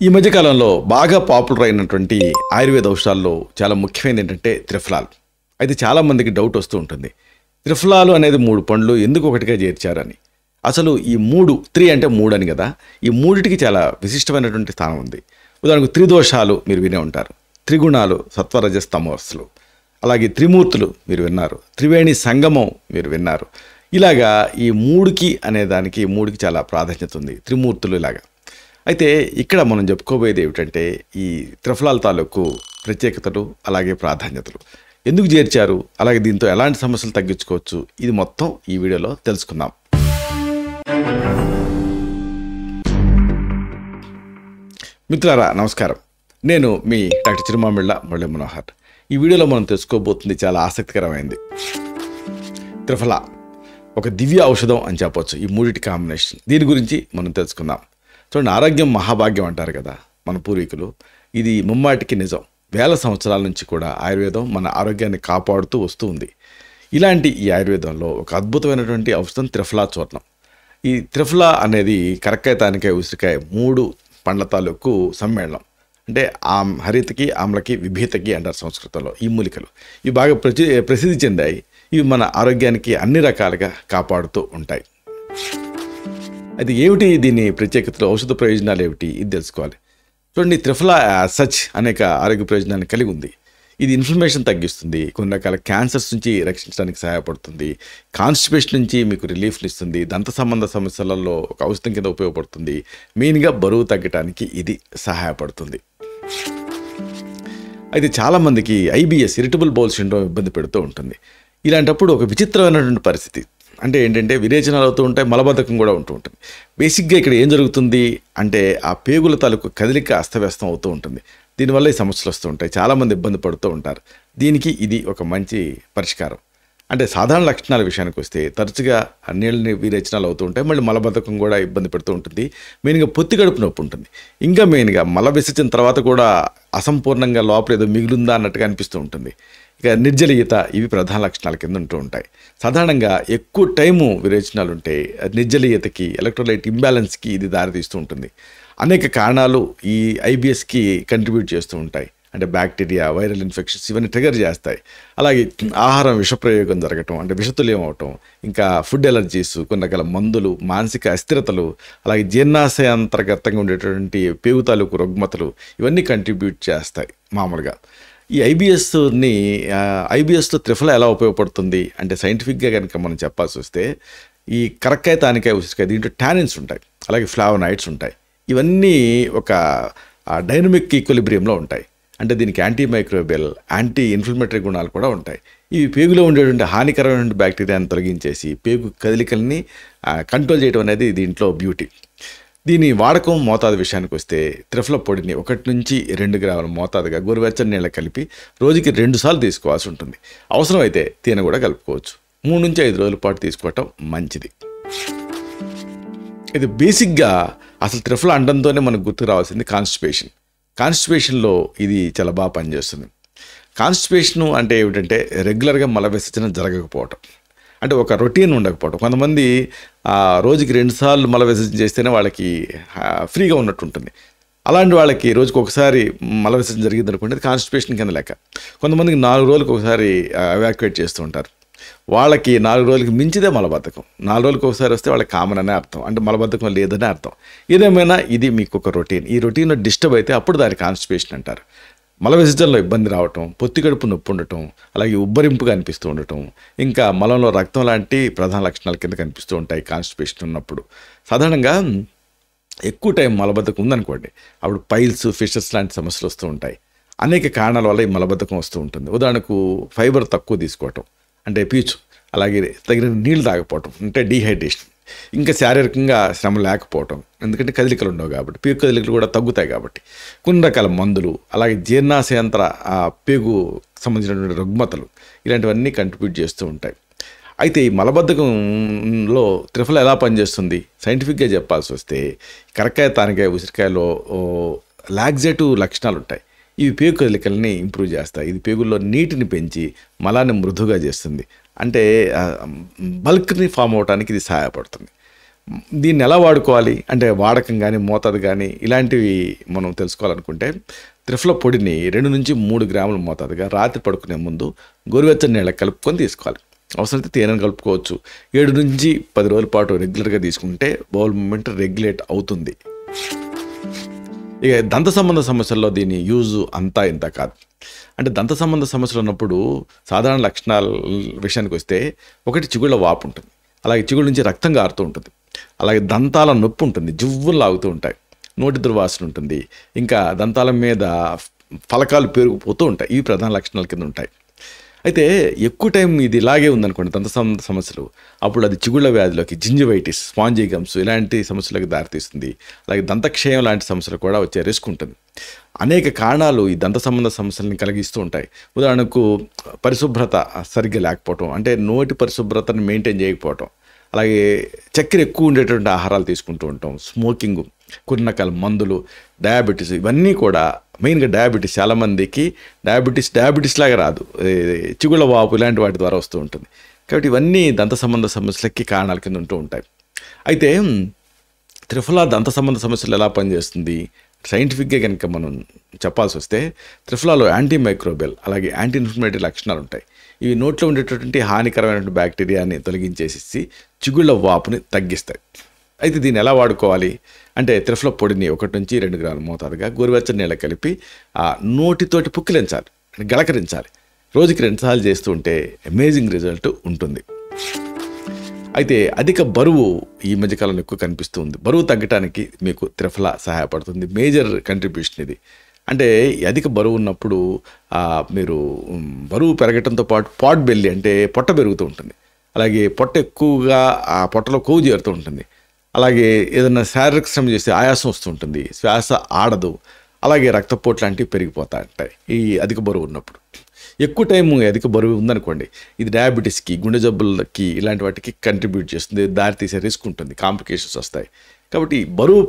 ఈ మధ్య కాలంలో బాగా పాపులర్ అయినటువంటి ఆయుర్వేద ఔషధాల్లో చాలా ముఖ్యమైనది ఏంటంటే త్రిఫలాలు. అయితే చాలామందికి డౌట్ వస్తూ ఉంటుంది. త్రిఫలాలు అనేది 3 పండ్లు ఎందుకు ఒకటిగా చేర్చారని. అసలు ఈ 3 అంటే 3 అని కదా. ఈ మూడిటికి చాలా విశిష్టమైనటువంటి స్థానం ఉంది. ఉదాహరణకు త్రిదోషాలు మీరు వినే ఉంటారు. త్రిగుణాలు సత్వరజస్ తమస్సులు. అలాగే త్రిమూర్తులు మీరు విన్నారు. త్రివేణి సంగమం మీరు విన్నారు. ఇలాగా ఈ 3కి అనే దానికి 3కి చాలా ప్రాధాన్యత ఉంది. త్రిమూర్తులు ఇలాగా. అయితే ఇక్కడ మనం చెప్పుకోబోయేది ఏమిటంటే ఈ త్రిఫలాల తాలూకు ప్రత్యేకతలు అలాగే ప్రాధాన్యతలు ఎందుకు చేర్చారు, అలాగే దీంతో ఎలాంటి సమస్యలు తగ్గించుకోవచ్చు, ఇది మొత్తం ఈ వీడియోలో తెలుసుకుందాం. మిత్రులారా నమస్కారం, నేను మీ డాక్టర్ చిరుమామిళ్ళ మురళీ మనోహర్. ఈ వీడియోలో మనం తెలుసుకోబోతుంది చాలా ఆసక్తికరమైంది. త్రిఫల ఒక దివ్య ఔషధం అని చెప్పొచ్చు. ఈ మూడిటి కాంబినేషన్, దీని గురించి మనం తెలుసుకుందాం. చూడండి, ఆరోగ్యం మహాభాగ్యం అంటారు కదా మన పూర్వీకులు. ఇది ముమ్మాటికి నిజం. వేల సంవత్సరాల నుంచి కూడా ఆయుర్వేదం మన ఆరోగ్యాన్ని కాపాడుతూ వస్తూ ఉంది. ఇలాంటి ఈ ఆయుర్వేదంలో ఒక అద్భుతమైనటువంటి ఔషధం త్రిఫలా చూర్ణం. ఈ త్రిఫలా అనేది కరక్కాయ, తానికాయ, ఉసిరికాయ 3 పండ్ల తాలూకు సమ్మేళనం. అంటే హరితకి, ఆమ్లకి, విభీతకి అంటారు సంస్కృతంలో. ఈ మూలికలు ఇవి బాగా ప్రసిద్ధి చెందాయి. ఇవి మన ఆరోగ్యానికి అన్ని రకాలుగా కాపాడుతూ ఉంటాయి. అయితే ఏమిటి దీని ప్రత్యేకతలు, ఔషధ ప్రయోజనాలు ఏమిటి, ఇది తెలుసుకోవాలి. చూడండి, త్రిఫలా సచ్ అనేక ఆరోగ్య ప్రయోజనాన్ని కలిగి ఉంది. ఇది ఇన్ఫ్లమేషన్ తగ్గిస్తుంది, కొన్ని రకాల క్యాన్సర్స్ నుంచి రక్షించడానికి సహాయపడుతుంది, కాన్స్టిపేషన్ నుంచి మీకు రిలీఫ్ని ఇస్తుంది, దంత సంబంధ సమస్యలలో ఒక ఔషధం కింద ఉపయోగపడుతుంది, మెయిన్గా బరువు తగ్గడానికి ఇది సహాయపడుతుంది. అయితే చాలామందికి IBS ఇరిటబుల్ బౌల్ సిండ్రోమ్ ఇబ్బంది పెడుతూ ఉంటుంది. ఇలాంటప్పుడు ఒక విచిత్రమైనటువంటి పరిస్థితి అంటే ఏంటంటే విరేచనాలు అవుతూ ఉంటాయి, మలబద్ధకం కూడా ఉంటూ ఉంటుంది. బేసిక్గా ఇక్కడ ఏం జరుగుతుంది అంటే ఆ పేగుల తాలూకు కదలిక అస్తవ్యస్తం అవుతూ ఉంటుంది. దీనివల్ల ఈ సమస్యలు వస్తూ ఉంటాయి, చాలామంది ఇబ్బంది పడుతూ ఉంటారు. దీనికి ఇది ఒక మంచి పరిష్కారం. అంటే సాధారణ లక్షణాల విషయానికి వస్తే తరచుగా నీళ్ళని విరేచనాలు అవుతూ ఉంటాయి, మళ్ళీ మలబద్ధకం కూడా ఇబ్బంది పెడుతూ ఉంటుంది, మెయిన్గా పొత్తి కడుపు నొప్పి ఉంటుంది. ఇంకా మెయిన్గా మల విసర్జన తర్వాత కూడా అసంపూర్ణంగా లోపల ఏదో మిగిలిందా అన్నట్టుగా అనిపిస్తూ ఉంటుంది. ఇక నిర్జలీయత, ఇవి ప్రధాన లక్షణాల కింద ఉంటూ ఉంటాయి. సాధారణంగా ఎక్కువ టైము విరేచనాలు ఉంటే నిర్జలీయతకి, ఎలక్ట్రోలైట్ ఇంబ్యాలెన్స్కి ఇది దారితీస్తూ ఉంటుంది. అనేక కారణాలు ఈ IBSకి కంట్రిబ్యూట్ చేస్తూ ఉంటాయి. అంటే బ్యాక్టీరియా, వైరల్ ఇన్ఫెక్షన్స్ ఇవన్నీ ట్రిగర్ చేస్తాయి. అలాగే ఆహారం విషప్రయోగం జరగటం, అంటే విషతుల్యం అవటం, ఇంకా ఫుడ్ ఎలర్జీస్, కొన్ని రకాల మందులు, మానసిక అస్థిరతలు, అలాగే జీర్ణాశయాంతర్గతంగా ఉండేటువంటి పేగు తాలూకు రుగ్మతలు ఇవన్నీ కంట్రిబ్యూట్ చేస్తాయి మామూలుగా. ఈ IBSలో త్రిఫలా ఎలా ఉపయోగపడుతుంది అంటే సైంటిఫిక్గా కనుక మనం చెప్పాల్సి వస్తే ఈ కరక్కాయ, తానికాయ, ఉసిరికాయ దీంట్లో టానిన్స్ ఉంటాయి, అలాగే ఫ్లావనాయిడ్స్ ఉంటాయి. ఇవన్నీ ఒక డైనమిక్ ఈక్విలిబ్రియంలో ఉంటాయి. అంటే దీనికి యాంటీ మైక్రోబియల్, యాంటీ ఇన్ఫ్లమేటరీ గుణాలు కూడా ఉంటాయి. ఇవి పేగులో ఉండేటువంటి హానికరమైన బ్యాక్టీరియాని తొలగించేసి పేగు కదలికల్ని కంట్రోల్ చేయడం అనేది దీంట్లో బ్యూటీ. దీని వాడకం మోతాదు విషయానికి వస్తే త్రిఫల పొడిని 1 నుంచి 2 గ్రాముల మోతాదుగా గోరువెచ్చని నీళ్ళ కలిపి రోజుకి 2 సార్లు తీసుకోవాల్సి ఉంటుంది. అవసరమైతే తేనె కూడా కలుపుకోవచ్చు. 3 నుంచి 5 రోజుల పాటు తీసుకోవటం మంచిది. ఇది బేసిక్గా అసలు త్రిఫల అండంతోనే మనకు గుర్తుకు రావాల్సింది కాన్స్టిపేషన్లో ఇది చాలా బాగా పనిచేస్తుంది. కాన్స్టిపేషను అంటే ఏమిటంటే రెగ్యులర్గా మల విసర్జన జరగకపోవటం, అంటే ఒక రొటీన్ ఉండకపోవడం. కొంతమంది రోజుకి 2 సార్లు మల విసర్జన చేస్తేనే వాళ్ళకి ఫ్రీగా ఉన్నట్టు ఉంటుంది. అలాంటి వాళ్ళకి రోజుకి ఒకసారి మల విసర్జన జరిగింది అనుకోండి, అది కాన్స్టిపేషన్ కింద లెక్క. కొంతమందికి 4 రోజులకు ఒకసారి ఎవాక్యుయేట్ చేస్తూ ఉంటారు. వాళ్ళకి 4 రోజులకి మించిదే మలబద్ధకం. 4 రోజులకు ఒకసారి వస్తే వాళ్ళకి కామన్ అనే అర్థం, అంటే మలబద్ధకం లేదనే అర్థం. ఏదేమైనా ఇది మీకు ఒక రొటీన్. ఈ రొటీన్లో డిస్టర్బ్ అయితే అప్పుడు దాన్ని కాన్స్టిపేషన్ అంటారు. మల విసర్జనలో ఇబ్బంది రావటం, పొత్తి కడుపు నొప్పి ఉండటం, అలాగే ఉబ్బరింపుగా అనిపిస్తూ ఉండటం, ఇంకా మలంలో రక్తం లాంటి ప్రధాన లక్షణాల కింద కనిపిస్తూ ఉంటాయి కాన్స్టిపేషన్ ఉన్నప్పుడు. సాధారణంగా ఎక్కువ టైం మలబద్ధకం ఉందనుకోండి, అప్పుడు పైల్స్, ఫిషర్స్ లాంటి సమస్యలు వస్తూ ఉంటాయి. అనేక కారణాల వల్ల ఈ మలబద్ధకం వస్తూ ఉంటుంది. ఉదాహరణకు ఫైబర్ తక్కువ తీసుకోవటం, అంటే పీచు, అలాగే తగిన నీళ్ళు తాగకపోవటం, అంటే డీహైడ్రేషన్, ఇంకా శారీరకంగా శ్రమ లేకపోవటం, ఎందుకంటే కదలికలు ఉండవు కాబట్టి, పేగు కదలికలు కూడా తగ్గుతాయి కాబట్టి, కొన్ని రకాల మందులు, అలాగే జీర్ణాశయాంతర పేగు సంబంధించినటువంటి రుగ్మతలు, ఇలాంటివన్నీ కంట్రిబ్యూట్ చేస్తూ ఉంటాయి. అయితే ఈ మలబద్ధకంలో త్రిఫల ఎలా పనిచేస్తుంది సైంటిఫిక్గా చెప్పాల్సి వస్తే, కరక్కాయ, తానికాయ, ఉసిరికాయలో లాక్సేటివ్ లక్షణాలు ఉంటాయి. ఇవి పేగు కదలికల్ని ఇంప్రూవ్ చేస్తాయి. ఇది పేగుల్లో నీటిని పెంచి మలాన్ని మృదువుగా చేస్తుంది. అంటే బల్క్ని ఫామ్ అవడానికి ఇది సహాయపడుతుంది. దీన్ని ఎలా వాడుకోవాలి అంటే వాడకం కానీ మోతాదు కానీ ఇలాంటివి మనం తెలుసుకోవాలనుకుంటే త్రిఫల పొడిని 2 నుంచి 3 గ్రాముల మోతాదుగా రాత్రి పడుకునే ముందు గోరువెచ్చని నీళ్ళ కలుపుకొని తీసుకోవాలి. అవసరమైతే తేనెను కలుపుకోవచ్చు. 7 నుంచి 10 రోజుల పాటు రెగ్యులర్గా తీసుకుంటే బౌల్ మూమెంట్ రెగ్యులేట్ అవుతుంది. ఇక దంత సంబంధ సమస్యల్లో దీని యూజ్ అంతా ఇంత కాదు. అంటే దంత సంబంధ సమస్యలు ఉన్నప్పుడు సాధారణ లక్షణాల విషయానికి వస్తే ఒకటి చిగుళ్ళ వాపు ఉంటుంది, అలాగే చిగుళ్ళ నుంచి రక్తం కారుతూ ఉంటుంది, అలాగే దంతాల నొప్పి ఉంటుంది, జివ్వులు లాగుతూ ఉంటాయి, నోటి దుర్వాసన ఉంటుంది, ఇంకా దంతాల మీద ఫలకాలు పెరిగిపోతూ ఉంటాయి. ఇవి ప్రధాన లక్షణాల కింద ఉంటాయి. అయితే ఎక్కువ టైం ఇది ఇలాగే ఉందనుకోండి దంత సంబంధ సమస్యలు, అప్పుడు అది చిగుళ్ళ వ్యాధిలోకి జింజివైటిస్, స్పాంజిగమ్స్ ఇలాంటి సమస్యలకు దారితీస్తుంది. అలాగే దంతక్షయం లాంటి సమస్యలు కూడా వచ్చే రిస్క్ ఉంటుంది. అనేక కారణాలు ఈ దంత సంబంధ సమస్యలను కలిగిస్తూ ఉంటాయి. ఉదాహరణకు పరిశుభ్రత సరిగ్గా లేకపోవటం, అంటే నోటి పరిశుభ్రతను మెయింటైన్ చేయకపోవటం, అలాగే చక్కెర ఎక్కువ ఉండేటువంటి ఆహారాలు తీసుకుంటూ ఉంటాం, స్మోకింగ్, కొన్ని రకాల మందులు, డయాబెటీస్, ఇవన్నీ కూడా మెయిన్గా డయాబెటీస్. చాలామందికి డయాబెటీస్ లాగా రాదు, చిగుళ్ళ వాపు ఇలాంటి వాటి ద్వారా వస్తూ ఉంటుంది. కాబట్టి ఇవన్నీ దంత సంబంధ సమస్యలకి కారణాల కింద ఉంటూ ఉంటాయి. అయితే త్రిఫలా దంత సంబంధ సమస్యలు ఎలా పనిచేస్తుంది సైంటిఫిక్గా కనుక మనం చెప్పాల్సి వస్తే, త్రిఫలాలో యాంటీ మైక్రోబియల్ అలాగే యాంటీ ఇన్ఫ్లమేటరీ లక్షణాలు ఉంటాయి. ఇవి నోట్లో ఉండేటటువంటి హానికరమైనటువంటి బ్యాక్టీరియాని తొలగించేసి చిగుళ్ళ వాపుని తగ్గిస్తాయి. అయితే దీన్ని ఎలా వాడుకోవాలి అంటే త్రిఫల పొడిని 1 నుంచి 2 గ్రాముల మోతాదుగా గోరువెచ్చని నీళ్ళ కలిపి నోటితోటి పుక్కిలించాలి, గలకరించాలి. రోజుకి 2 సార్లు చేస్తూ ఉంటే అమేజింగ్ రిజల్ట్ ఉంటుంది. అయితే అధిక బరువు ఈ మధ్యకాలంలో ఎక్కువ కనిపిస్తుంది. బరువు తగ్గడానికి మీకు త్రిఫల సహాయపడుతుంది. మేజర్ కంట్రిబ్యూషన్ ఇది. అంటే అధిక బరువు ఉన్నప్పుడు మీరు బరువు పెరగటంతో పాటు పాట్ బెల్లి అంటే పొట్ట పెరుగుతూ ఉంటుంది, అలాగే పొట్ట ఎక్కువగా ఆ పొట్టలో కొవ్వు చేరుతూ ఉంటుంది, అలాగే ఏదైనా శారీరక శ్రమ చేస్తే ఆయాసం వస్తూ ఉంటుంది, శ్వాస ఆడదు, అలాగే రక్తపోటు లాంటివి పెరిగిపోతూ ఉంటాయి ఈ అధిక బరువు ఉన్నప్పుడు. ఎక్కువ టైం అధిక బరువు ఉందనుకోండి, ఇది డయాబెటీస్కి, గుండె జబ్బులకి ఇలాంటి వాటికి కంట్రిబ్యూట్ చేస్తుంది, దారితీసే రిస్క్ ఉంటుంది, కాంప్లికేషన్స్ వస్తాయి. కాబట్టి బరువు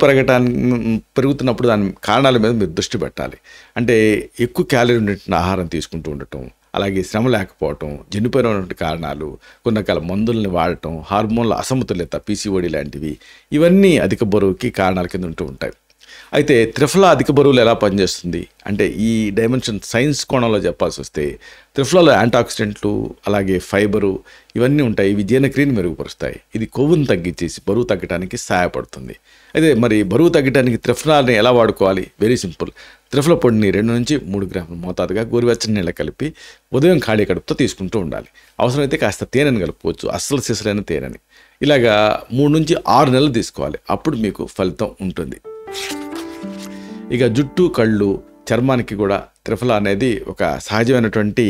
పెరుగుతున్నప్పుడు దాని కారణాల మీద మీరు దృష్టి పెట్టాలి. అంటే ఎక్కువ క్యాలరీ ఉన్నటువంటి ఆహారం తీసుకుంటూ ఉండటం, అలాగే శ్రమ లేకపోవటం, జన్యుపరమైనటువంటి కారణాలు, కొన్ని రకాల మందుల్ని వాడటం, హార్మోన్ల అసమతుల్యత, పీసీఓడి లాంటివి, ఇవన్నీ అధిక బరువుకి కారణాల కింద ఉంటూ ఉంటాయి. అయితే త్రిఫలా అధిక బరువులు ఎలా పనిచేస్తుంది అంటే ఈ డైమెన్షన్ సైన్స్ కోణంలో చెప్పాల్సి వస్తే, త్రిఫలాలో యాంటాక్సిడెంట్లు అలాగే ఫైబరు ఇవన్నీ ఉంటాయి. ఇవి జీర్ణక్రియను మెరుగుపరుస్తాయి. ఇది కొవ్వును తగ్గించేసి బరువు తగ్గడానికి సహాయపడుతుంది. అయితే మరి బరువు తగ్గడానికి త్రిఫలాని ఎలా వాడుకోవాలి? Very simple. త్రిఫల పొడిని 2 నుంచి 3 గ్రాముల మోతాదుగా గోరువెచ్చని నీళ్ళ కలిపి ఉదయం ఖాళీ కడుపుతో తీసుకుంటూ ఉండాలి. అవసరమైతే కాస్త తేనెను కలుపుకోవచ్చు, అస్సలు సిసలైన తేనెని. ఇలాగా 3 నుంచి 6 నెలలు తీసుకోవాలి. అప్పుడు మీకు ఫలితం ఉంటుంది. ఇక జుట్టు, కళ్ళు, చర్మానికి కూడా త్రిఫల అనేది ఒక సహజమైనటువంటి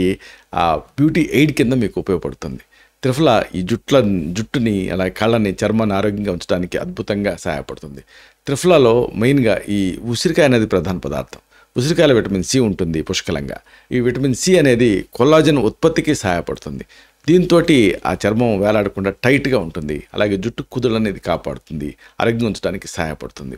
బ్యూటీ ఎయిడ్ కింద మీకు ఉపయోగపడుతుంది. త్రిఫల ఈ జుట్టుని అలాగే కళ్ళని, చర్మాన్ని ఆరోగ్యంగా ఉంచడానికి అద్భుతంగా సహాయపడుతుంది. త్రిఫలలో మెయిన్గా ఈ ఉసిరికాయ అనేది ప్రధాన పదార్థం. ఉసిరికాయలో విటమిన్ సి ఉంటుంది పుష్కలంగా. ఈ విటమిన్ సి అనేది కొల్లాజన్ ఉత్పత్తికి సహాయపడుతుంది. దీంతో ఆ చర్మం వేలాడకుండా టైట్గా ఉంటుంది, అలాగే జుట్టు కుదులు అనేది కాపాడుతుంది, ఆరోగ్యం ఉంచడానికి సహాయపడుతుంది.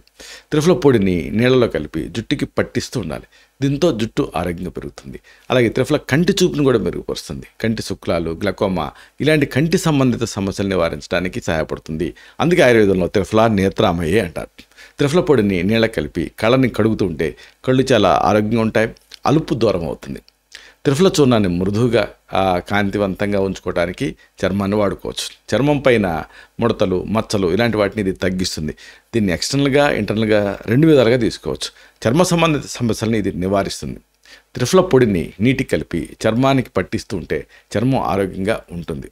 త్రిఫల పొడిని నీళ్ళలో కలిపి జుట్టుకి పట్టిస్తూ ఉండాలి. దీంతో జుట్టు ఆరోగ్యంగా పెరుగుతుంది. అలాగే త్రిఫల కంటి చూపును కూడా మెరుగుపరుస్తుంది. కంటి శుక్లాలు, గ్లకోమా ఇలాంటి కంటి సంబంధిత సమస్యలు నివారించడానికి సహాయపడుతుంది. అందుకే ఆయుర్వేదంలో త్రిఫల నేత్రామయ్యే అంటారు. త్రిఫల పొడిని నీళ్ళ కలిపి కళ్ళని కడుగుతూ ఉంటే కళ్ళు చాలా ఆరోగ్యంగా ఉంటాయి, అలుపు దూరం అవుతుంది. త్రిఫల చూర్ణాన్ని మృదువుగా కాంతివంతంగా ఉంచుకోవడానికి చర్మాన్ని వాడుకోవచ్చు. చర్మం పైన ముడతలు, మచ్చలు ఇలాంటి వాటిని ఇది తగ్గిస్తుంది. దీన్ని ఎక్స్టర్నల్గా, ఇంటర్నల్గా 2 విధాలుగా తీసుకోవచ్చు. చర్మ సంబంధిత సమస్యలను ఇది నివారిస్తుంది. త్రిఫల పొడిని నీటికి కలిపి చర్మానికి పట్టిస్తూ ఉంటే చర్మం ఆరోగ్యంగా ఉంటుంది.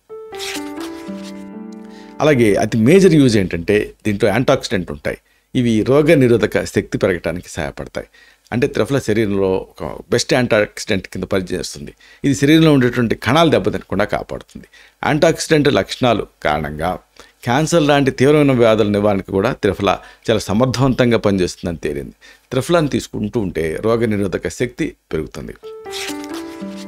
అలాగే అతి మేజర్ యూజ్ ఏంటంటే దీంట్లో యాంటాక్సిడెంట్ ఉంటాయి. ఇవి రోగ నిరోధక శక్తి పెరగడానికి సహాయపడతాయి. అంటే త్రిఫల శరీరంలో ఒక బెస్ట్ యాంటాక్సిడెంట్ కింద పనిచేస్తుంది. ఇది శరీరంలో ఉండేటువంటి కణాలు దెబ్బతినకుండా కాపాడుతుంది. యాంటాక్సిడెంట్ లక్షణాలు కారణంగా క్యాన్సర్ లాంటి తీవ్రమైన వ్యాధుల నివారణకు కూడా త్రిఫల చాలా సమర్థవంతంగా పనిచేస్తుందని తేలింది. త్రిఫలాన్ని తీసుకుంటూ ఉంటే రోగ నిరోధక శక్తి పెరుగుతుంది.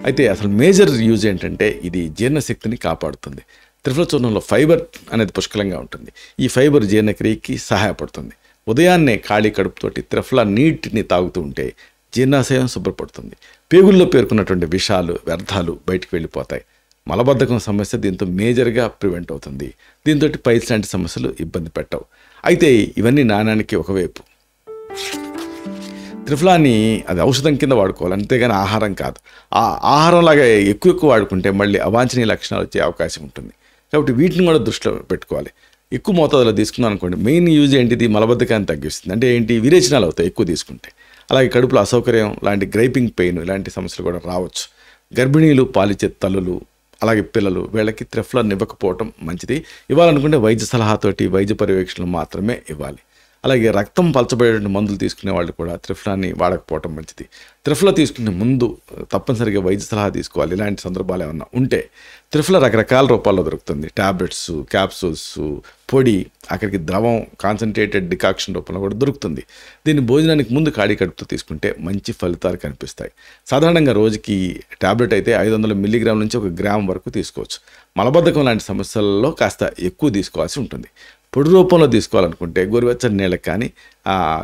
అయితే అసలు మేజర్ యూజ్ ఏంటంటే ఇది జీర్ణశక్తిని కాపాడుతుంది. త్రిఫల చూర్ణంలో ఫైబర్ అనేది పుష్కలంగా ఉంటుంది. ఈ ఫైబర్ జీర్ణక్రియకి సహాయపడుతుంది. ఉదయాన్నే ఖాళీ కడుపుతోటి త్రిఫల నీటిని తాగుతూ ఉంటే జీర్ణాశయం శుభ్రపడుతుంది. పేగుల్లో పేర్కొన్నటువంటి విషాలు, వ్యర్థాలు బయటికి వెళ్ళిపోతాయి. మలబద్ధకం సమస్య దీంతో మేజర్గా ప్రివెంట్ అవుతుంది. దీంతో పైల్స్ లాంటి సమస్యలు ఇబ్బంది పెట్టవు. అయితే ఇవన్నీ నాణానికి ఒకవైపు. త్రిఫలాని అది ఔషధం కింద వాడుకోవాలి, అంతేగాని ఆహారం కాదు. ఆ ఆహారంలాగా ఎక్కువ వాడుకుంటే మళ్ళీ అవాంఛనీయ లక్షణాలు వచ్చే అవకాశం ఉంటుంది. కాబట్టి వీటిని కూడా దృష్టిలో పెట్టుకోవాలి. ఎక్కువ మోతాదులో తీసుకున్నాం అనుకోండి, మెయిన్ యూజ్ ఏంటిది, మలబద్ధకాన్ని తగ్గిస్తుంది. అంటే ఏంటి, విరేచనాలు అవుతాయి ఎక్కువ తీసుకుంటే. అలాగే కడుపులో అసౌకర్యం లాంటి గ్రైపింగ్ పెయిన్ ఇలాంటి సమస్యలు కూడా రావచ్చు. గర్భిణీలు, పాలిచ్చే తల్లులు, అలాగే పిల్లలు, వీళ్ళకి త్రిఫలాన్ ఇవ్వకపోవటం మంచిది. ఇవ్వాలనుకుంటే వైద్య సలహాతోటి, వైద్య పర్యవేక్షణలు మాత్రమే ఇవ్వాలి. అలాగే రక్తం పలచబడేటువంటి మందులు తీసుకునే వాళ్ళు కూడా త్రిఫలాన్ని వాడకపోవటం మంచిది. త్రిఫలా తీసుకునే ముందు తప్పనిసరిగా వైద్య సలహా తీసుకోవాలి. ఇలాంటి సందర్భాలు ఏమన్నా ఉంటే త్రిఫలా రకరకాల రూపాల్లో దొరుకుతుంది. ట్యాబ్లెట్స్, క్యాప్సూల్స్, పొడి, అక్కడికి ద్రవం, కాన్సన్ట్రేటెడ్ డికాక్షన్ రూపంలో కూడా దొరుకుతుంది. దీన్ని భోజనానికి ముందు ఖాళీ కడుపుతో తీసుకుంటే మంచి ఫలితాలు కనిపిస్తాయి. సాధారణంగా రోజుకి ట్యాబ్లెట్ అయితే 500 మిల్లీగ్రాముల నుంచి 1 గ్రామ్ వరకు తీసుకోవచ్చు. మలబద్ధకం లాంటి సమస్యల్లో కాస్త ఎక్కువ తీసుకోవాల్సి ఉంటుంది. పొడి రూపంలో తీసుకోవాలనుకుంటే గోరువెచ్చని నీళ్ళకి కానీ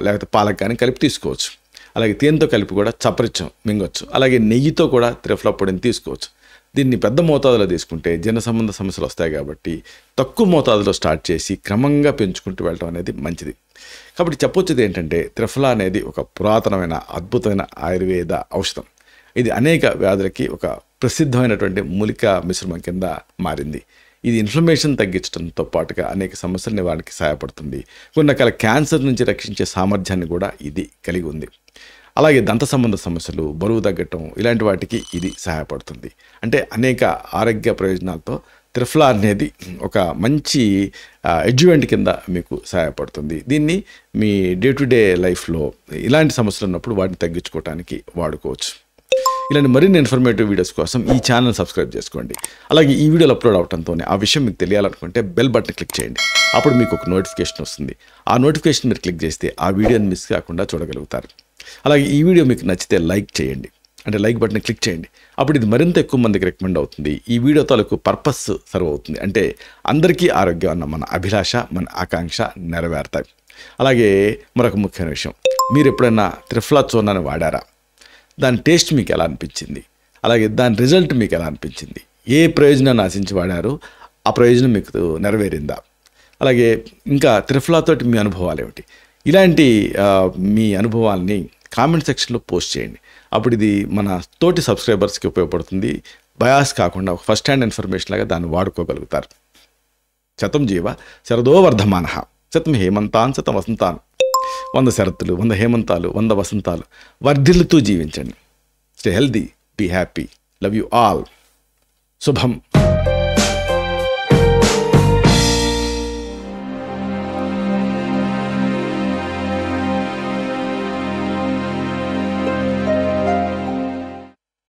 లేకపోతే పాలకు కానీ కలిపి తీసుకోవచ్చు. అలాగే తేనెతో కలిపి కూడా చప్పరిచ్చం మింగొచ్చు. అలాగే నెయ్యితో కూడా త్రిఫలా పొడిని తీసుకోవచ్చు. దీన్ని పెద్ద మోతాదులో తీసుకుంటే జీర్ణ సంబంధ సమస్యలు వస్తాయి కాబట్టి తక్కువ మోతాదులో స్టార్ట్ చేసి క్రమంగా పెంచుకుంటూ వెళ్ళడం అనేది మంచిది. కాబట్టి చెప్పొచ్చేది ఏంటంటే త్రిఫలా అనేది ఒక పురాతనమైన అద్భుతమైన ఆయుర్వేద ఔషధం. ఇది అనేక వ్యాధులకి ఒక ప్రసిద్ధమైనటువంటి మూలికా మిశ్రమం కింద మారింది. ఇది ఇన్ఫ్లమేషన్ తగ్గించడంతో పాటుగా అనేక సమస్యల నివారణకి సహాయపడుతుంది. కొన్ని రకాల క్యాన్సర్ నుంచి రక్షించే సామర్థ్యాన్ని కూడా ఇది కలిగి ఉంది. అలాగే దంత సంబంధ సమస్యలు, బరువు తగ్గటం ఇలాంటి వాటికి ఇది సహాయపడుతుంది. అంటే అనేక ఆరోగ్య ప్రయోజనాలతో త్రిఫలా అనేది ఒక మంచి ఎడ్యువెంట్ కింద మీకు సహాయపడుతుంది. దీన్ని మీ డే టు డే లైఫ్లో ఇలాంటి సమస్యలు ఉన్నప్పుడు వాటిని తగ్గించుకోవడానికి వాడుకోవచ్చు. ఇలాంటి మరిన్ని ఇన్ఫర్మేటివ్ వీడియోస్ కోసం ఈ ఛానల్ సబ్స్క్రైబ్ చేసుకోండి. అలాగే ఈ వీడియోలు అప్లోడ్ అవడంతోనే ఆ విషయం మీకు తెలియాలనుకుంటే బెల్ బటన్ క్లిక్ చేయండి. అప్పుడు మీకు ఒక నోటిఫికేషన్ వస్తుంది. ఆ నోటిఫికేషన్ మీరు క్లిక్ చేస్తే ఆ వీడియోని మిస్ కాకుండా చూడగలుగుతారు. అలాగే ఈ వీడియో మీకు నచ్చితే లైక్ చేయండి, అంటే లైక్ బటన్ క్లిక్ చేయండి. అప్పుడు ఇది మరింత ఎక్కువ మందికి రికమెండ్ అవుతుంది. ఈ వీడియో తాలూకు పర్పస్ సర్వ్ అవుతుంది. అంటే అందరికీ ఆరోగ్యం అన్న మన అభిలాష, మన ఆకాంక్ష నెరవేరుతాయి. అలాగే మరొక ముఖ్యమైన విషయం, మీరు ఎప్పుడైనా త్రిఫలా చూర్ణాన్ని వాడారా? దాని టేస్ట్ మీకు ఎలా అనిపించింది? అలాగే దాని రిజల్ట్ మీకు ఎలా అనిపించింది? ఏ ప్రయోజనాన్ని ఆశించి వాడారు? ఆ ప్రయోజనం మీకు నెరవేరిందా? అలాగే ఇంకా త్రిఫలాతోటి మీ అనుభవాలు ఏమిటి? ఇలాంటి మీ అనుభవాల్ని కామెంట్ సెక్షన్లో పోస్ట్ చేయండి. అప్పుడు ఇది మన తోటి సబ్స్క్రైబర్స్కి ఉపయోగపడుతుంది. బయాస్ కాకుండా ఒక ఫస్ట్ హ్యాండ్ ఇన్ఫర్మేషన్ లాగా దాన్ని వాడుకోగలుగుతారు. శతం జీవ శరదో వర్ధమానః, శతం హేమంతాన్ శతం వసంతాన్. 100 శరత్తులు, 100 హేమంతాలు, 100 వసంతాలు వర్ధిల్లుతూ జీవించండి. Stay healthy, be happy, love you all. శుభం.